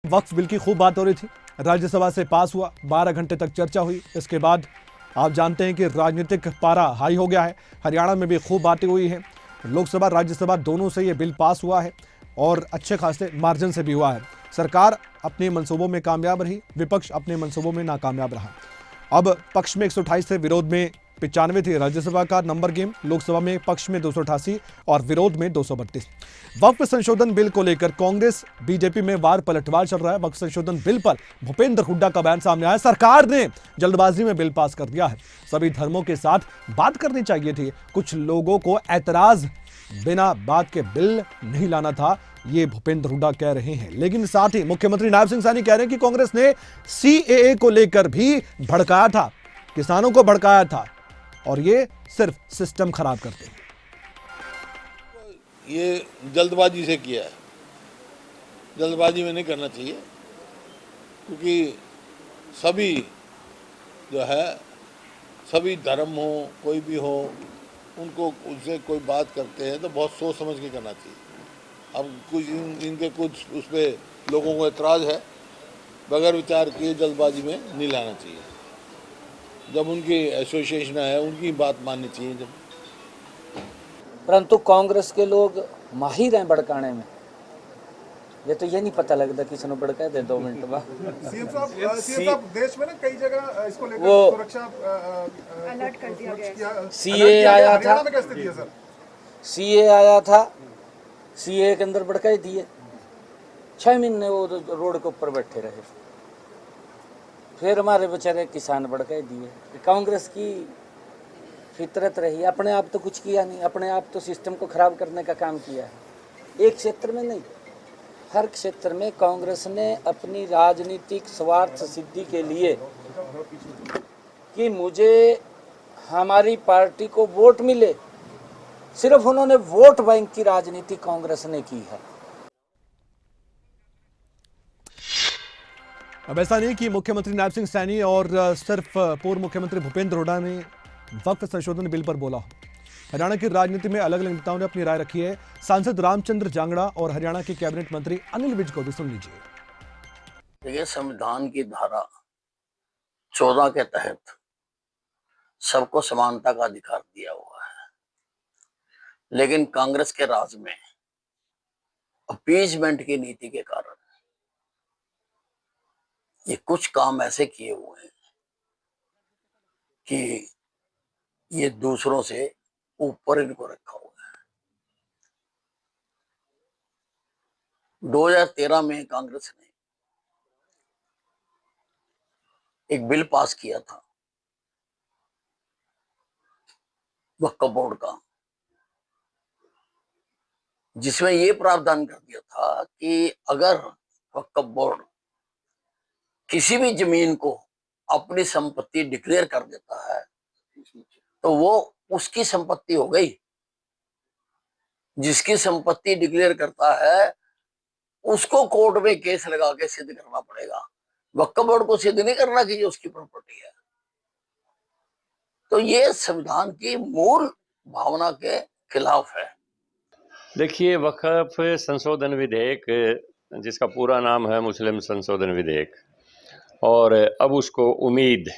वक्फ bill की खूब बात हो रही थी, राज्यसभा से पास हुआ, 12 घंटे तक चर्चा हुई। इसके बाद आप जानते हैं कि राजनीतिक पारा हाई हो गया है। हरियाणा में भी खूब बातें हुई हैं। लोकसभा राज्यसभा दोनों से ये बिल पास हुआ है और अच्छे खासे मार्जिन से भी हुआ है। सरकार अपने मंसूबों में कामयाब रही, विपक्ष अपने मंसूबों में नाकामयाब रहा। अब पक्ष में 128 थे, विरोध में 95 थी। राज्यसभा का नंबर गेम, लोकसभा में पक्ष में 288 और विरोध में 232। वक्फ संशोधन बिल को लेकर कांग्रेस बीजेपी में वार पलटवार चल रहा है। वक्फ संशोधन बिल पर भूपेंद्र हुड्डा का बयान सामने आया, सरकार ने जल्दबाजी में बिल पास कर दिया है, सभी धर्मों के साथ बात करनी चाहिए थी, कुछ लोगों को ऐतराज बिना बात के बिल नहीं लाना था, ये भूपेंद्र हुड्डा कह रहे हैं। लेकिन साथ ही मुख्यमंत्री नायब सिंह सैनी कह रहे हैं कि कांग्रेस ने सीएए को लेकर भी भड़काया था, किसानों को भड़काया था और ये सिर्फ सिस्टम खराब करते हैं। ये जल्दबाजी से किया है, जल्दबाजी में नहीं करना चाहिए, क्योंकि सभी जो है, सभी धर्म हो, कोई भी हो, उनको उससे कोई बात करते हैं तो बहुत सोच समझ के करना चाहिए। अब कुछ इनके कुछ उस पर लोगों को एतराज़ है, बगैर विचार किए जल्दबाजी में नहीं लाना चाहिए। जब उनकी एसोसिएशन है, उनकी बात माननी चाहिए। जब परंतु कांग्रेस के लोग माहिर हैं भड़काने में, ये तो ये नहीं पता लगता किसी ने भड़का दे 2 मिनट बाद। सीएम साहब देश में ना कई जगह इसको लेकर वो सुरक्षा अलर्ट कर दिया गया है। सीए आया था, में क्या स्थिति है सर? सीए आया था, सीए के अंदर भड़काई दिए, 6 महीने वो रोड के ऊपर बैठे रहे, फिर हमारे बेचारे किसान भड़काई दिए। कांग्रेस की फितरत रही, अपने आप तो कुछ किया नहीं, अपने आप तो सिस्टम को खराब करने का काम किया है। एक क्षेत्र में नहीं, हर क्षेत्र में कांग्रेस ने अपनी राजनीतिक स्वार्थ सिद्धि के लिए कि मुझे हमारी पार्टी को वोट मिले, सिर्फ उन्होंने वोट बैंक की राजनीति कांग्रेस ने की है। अब ऐसा नहीं कि मुख्यमंत्री नायब सिंह सैनी और सिर्फ पूर्व मुख्यमंत्री भूपेंद्र हुड्डा ने वक्फ संशोधन बिल पर बोला हो। हरियाणा की राजनीति में अलग अलग नेताओं ने अपनी राय रखी है। सांसद रामचंद्र जांगड़ा और हरियाणा के कैबिनेट मंत्री अनिल विज को भी सुन लीजिए। देखिए, संविधान की धारा 14 के तहत सबको समानता का अधिकार दिया हुआ है, लेकिन कांग्रेस के राज में अपीजमेंट की नीति के कारण ये कुछ काम ऐसे किए हुए हैं कि ये दूसरों से ऊपर इनको रखा हुआ है। 2013 में कांग्रेस ने एक बिल पास किया था वक्फ बोर्ड का, जिसमें यह प्रावधान कर दिया था कि अगर वक्फ बोर्ड किसी भी जमीन को अपनी संपत्ति डिक्लेयर कर देता है तो वो उसकी संपत्ति हो गई। जिसकी संपत्ति डिक्लेयर करता है उसको कोर्ट में केस लगा के सिद्ध करना पड़ेगा, वक्फ बोर्ड को सिद्ध नहीं करना कि ये उसकी प्रॉपर्टी है। तो ये संविधान की मूल भावना के खिलाफ है। देखिए, वक्फ संशोधन विधेयक, जिसका पूरा नाम है मुस्लिम संशोधन विधेयक, और अब उसको उम्मीद